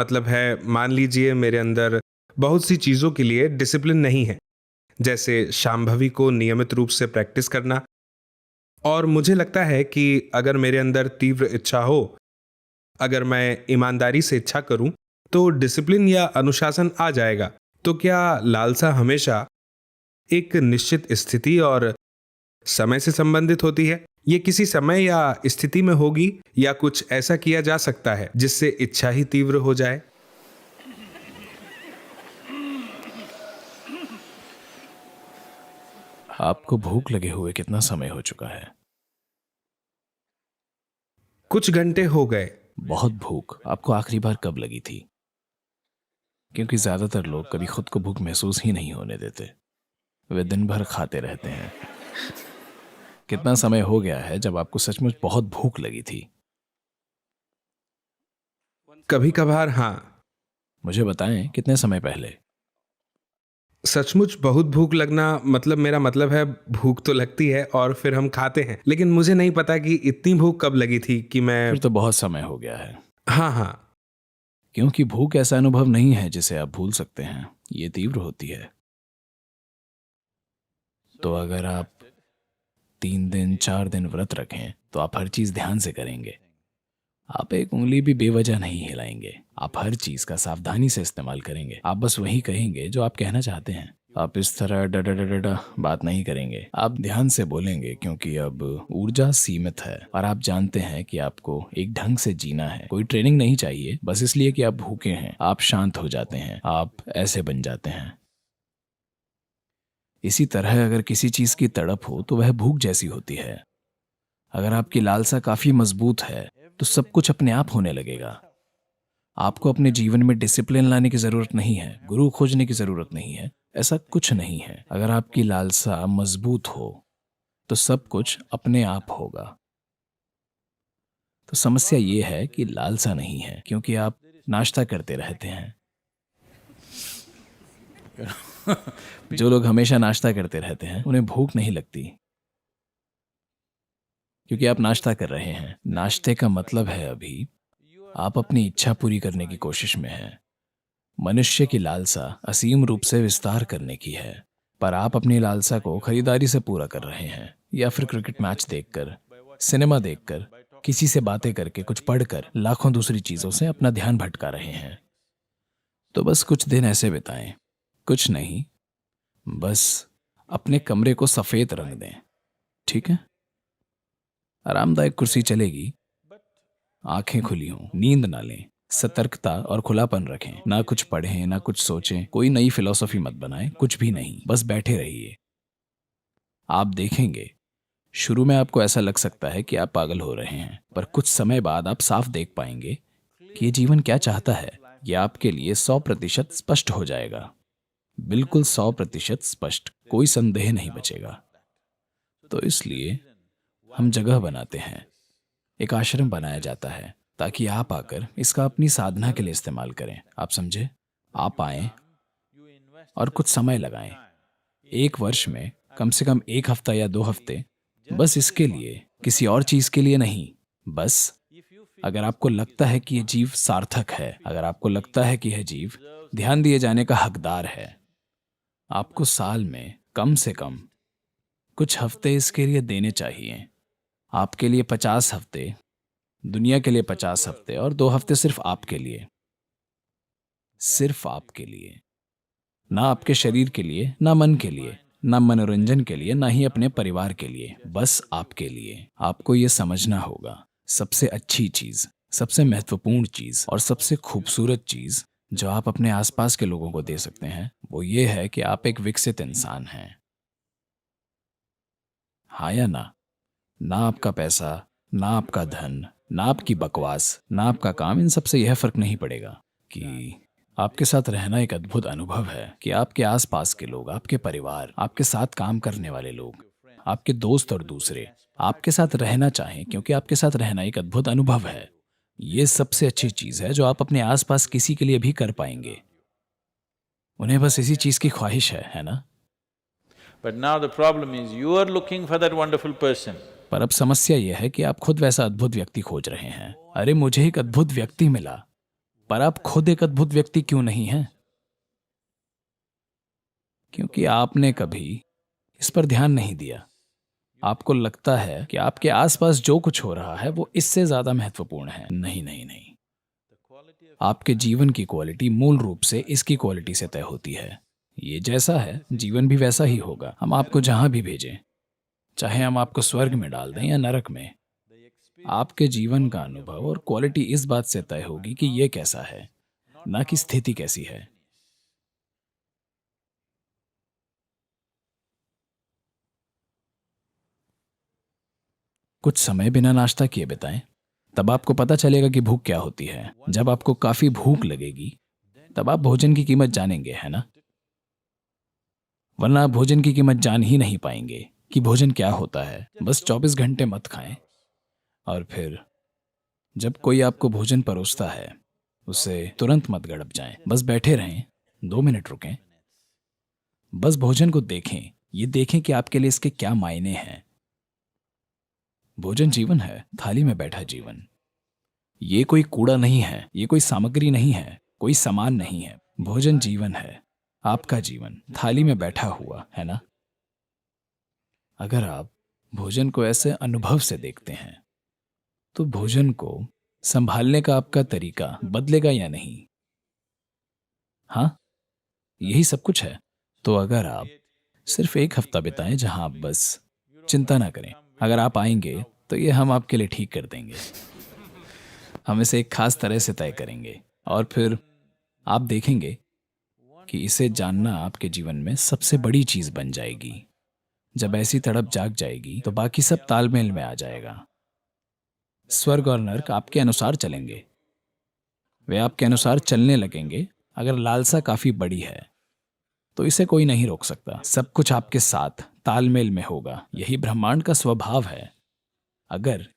मतलब है, मान लीजिए मेरे अंदर बहुत सी चीज़ों के लिए डिसिप्लिन नहीं है, जैसे शांभवी को नियमित रूप से प्रैक्टिस करना। और मुझे लगता है कि अगर मेरे अंदर तीव्र इच्छा हो, अगर मैं ईमानदारी से इच्छा करूं, तो डिसिप्लिन या अनुशासन आ जाएगा। तो क्या लालसा हमेशा एक निश्चित स्थिति और समय से संबंधित होती है? ये किसी समय या स्थिति में होगी, या कुछ ऐसा किया जा सकता है जिससे इच्छा ही तीव्र हो जाए? आपको भूख लगे हुए कितना समय हो चुका है? कुछ घंटे हो गए। बहुत भूख आपको आखिरी बार कब लगी थी? क्योंकि ज्यादातर लोग कभी खुद को भूख महसूस ही नहीं होने देते। वे दिन भर खाते रहते हैं। कितना समय हो गया है जब आपको सचमुच बहुत भूख लगी थी? कभी कभार हाँ। मुझे बताएं, कितने समय पहले? सचमुच बहुत भूख लगना, मतलब मेरा मतलब है, भूख तो लगती है और फिर हम खाते हैं, लेकिन मुझे नहीं पता कि इतनी भूख कब लगी थी कि मैं। फिर तो बहुत समय हो गया है। हाँ हाँ। क्योंकि भूख ऐसा अनुभव नहीं है जिसे आप भूल सकते हैं। ये तीव्र होती है। तो अगर आप 3 दिन 4 दिन व्रत रखें तो आप हर चीज ध्यान से करेंगे। आप एक उंगली भी बेवजह नहीं हिलाएंगे। आप हर चीज का सावधानी से इस्तेमाल करेंगे। आप बस वही कहेंगे जो आप कहना चाहते हैं। आप इस तरह डा डा डा डा डा बात नहीं करेंगे। आप ध्यान से बोलेंगे, क्योंकि अब ऊर्जा सीमित है और आप जानते हैं कि आपको एक ढंग से जीना है। कोई ट्रेनिंग नहीं चाहिए, बस इसलिए कि आप भूखे हैं आप शांत हो जाते हैं। आप ऐसे बन जाते हैं। इसी तरह अगर किसी चीज की तड़प हो तो वह भूख जैसी होती है। अगर आपकी लालसा काफी मजबूत है तो सब कुछ अपने आप होने लगेगा। आपको अपने जीवन में डिसिप्लिन लाने की जरूरत नहीं है, गुरु खोजने की जरूरत नहीं है, ऐसा कुछ नहीं है। अगर आपकी लालसा मजबूत हो तो सब कुछ अपने आप होगा। तो समस्या ये है कि लालसा नहीं है, क्योंकि आप नाश्ता करते रहते हैं। जो लोग हमेशा नाश्ता करते रहते हैं उन्हें भूख नहीं लगती, क्योंकि आप नाश्ता कर रहे हैं। नाश्ते का मतलब है अभी आप अपनी इच्छा पूरी करने की कोशिश में हैं। मनुष्य की लालसा असीम रूप से विस्तार करने की है, पर आप अपनी लालसा को खरीदारी से पूरा कर रहे हैं, या फिर क्रिकेट मैच देखकर, सिनेमा देखकर, किसी से बातें करके, कुछ पढ़कर, लाखों दूसरी चीजों से अपना ध्यान भटका रहे हैं। तो बस कुछ दिन ऐसे बिताएं। कुछ नहीं, बस अपने कमरे को सफेद रंग दें। ठीक है? आरामदायक कुर्सी चलेगी। आंखें खुली हों, नींद ना लें। सतर्कता और खुलापन रखें। ना कुछ पढ़ें, ना कुछ सोचें। कोई नई फिलॉसफी मत बनाएं, कुछ भी नहीं, बस बैठे रहिए। आप देखेंगे, शुरू में आपको ऐसा लग सकता है कि आप पागल हो रहे हैं, पर कुछ समय बाद आप साफ देख पाएंगे कि ये जीवन क्या चाहता है। ये आपके लिए 100% स्पष्ट हो जाएगा। बिल्कुल 100% स्पष्ट, कोई संदेह नहीं बचेगा। तो इसलिए हम जगह बनाते हैं, एक आश्रम बनाया जाता है, ताकि आप आकर इसका अपनी साधना के लिए इस्तेमाल करें। आप समझे? आप आएं और कुछ समय लगाएं। 1 वर्ष में कम से कम 1 हफ्ता या 2 हफ्ते, बस इसके लिए, किसी और चीज के लिए नहीं। बस अगर आपको लगता है कि यह जीव सार्थक है, अगर आपको लगता है कि यह जीव ध्यान दिए जाने का हकदार है, आपको साल में कम से कम कुछ हफ्ते इसके लिए देने चाहिए। आपके लिए 50 हफ्ते, दुनिया के लिए 50 हफ्ते, और 2 हफ्ते सिर्फ आपके लिए। सिर्फ आपके लिए। ना आपके शरीर के लिए, ना मन के लिए, ना मनोरंजन के लिए, ना ही अपने परिवार के लिए, बस आपके लिए। आपको यह समझना होगा, सबसे अच्छी चीज, सबसे महत्वपूर्ण चीज और सबसे खूबसूरत चीज जो आप अपने आसपास के लोगों को दे सकते हैं, वो ये है कि आप एक विकसित इंसान हैं। हाँ या ना? ना आपका पैसा, ना आपका धन, ना आपकी बकवास, ना आपका काम, इन सब से यह फर्क नहीं पड़ेगा कि आपके साथ रहना एक अद्भुत अनुभव है। कि आपके आसपास के लोग, आपके परिवार, आपके साथ काम करने वाले लोग, आपके दोस्त और दूसरे आपके साथ रहना चाहें, क्योंकि आपके साथ रहना एक अद्भुत अनुभव है। ये सबसे अच्छी चीज है जो आप अपने आसपास किसी के लिए भी कर पाएंगे। उन्हें बस इसी चीज की ख्वाहिश है ना? But now the problem is you are looking for that wonderful person. पर अब समस्या यह है कि आप खुद वैसा अद्भुत व्यक्ति खोज रहे हैं। अरे मुझे एक अद्भुत व्यक्ति मिला, पर आप खुद एक अद्भुत व्यक्ति क्यों नहीं हैं? क्योंकि आपने कभी इस पर ध्यान नहीं दिया। आपको लगता है कि आपके आसपास जो कुछ हो रहा है वो इससे ज्यादा महत्वपूर्ण है। नहीं नहीं नहीं, आपके जीवन की क्वालिटी मूल रूप से इसकी क्वालिटी से तय होती है। ये जैसा है जीवन भी वैसा ही होगा। हम आपको जहां भी भेजें, चाहे हम आपको स्वर्ग में डाल दें या नरक में, आपके जीवन का अनुभव और क्वालिटी इस बात से तय होगी कि ये कैसा है, ना कि स्थिति कैसी है। कुछ समय बिना नाश्ता किए बिताएं, तब आपको पता चलेगा कि भूख क्या होती है। जब आपको काफी भूख लगेगी तब आप भोजन की कीमत जानेंगे, है ना? वरना आप भोजन की कीमत जान ही नहीं पाएंगे कि भोजन क्या होता है। बस 24 घंटे मत खाएं, और फिर जब कोई आपको भोजन परोसता है उसे तुरंत मत गड़प जाएं। बस बैठे रहें, 2 मिनट रुकें, बस भोजन को देखें। ये देखें कि आपके लिए इसके क्या मायने हैं। भोजन जीवन है, थाली में बैठा जीवन। ये कोई कूड़ा नहीं है, ये कोई सामग्री नहीं है, कोई सामान नहीं है। भोजन जीवन है, आपका जीवन थाली में बैठा हुआ है ना। अगर आप भोजन को ऐसे अनुभव से देखते हैं तो भोजन को संभालने का आपका तरीका बदलेगा या नहीं? हाँ, यही सब कुछ है। तो अगर आप सिर्फ 1 हफ्ता बिताएं जहां आप बस चिंता ना करें, अगर आप आएंगे तो ये हम आपके लिए ठीक कर देंगे। हम इसे एक खास तरह से तय करेंगे और फिर आप देखेंगे कि इसे जानना आपके जीवन में सबसे बड़ी चीज बन जाएगी। जब ऐसी तड़प जाग जाएगी तो बाकी सब तालमेल में आ जाएगा। स्वर्ग और नर्क आपके अनुसार चलेंगे, वे आपके अनुसार चलने लगेंगे। अगर लालसा काफी बड़ी है तो इसे कोई नहीं रोक सकता। सब कुछ आपके साथ तालमेल में होगा। यही ब्रह्मांड का स्वभाव है। अगर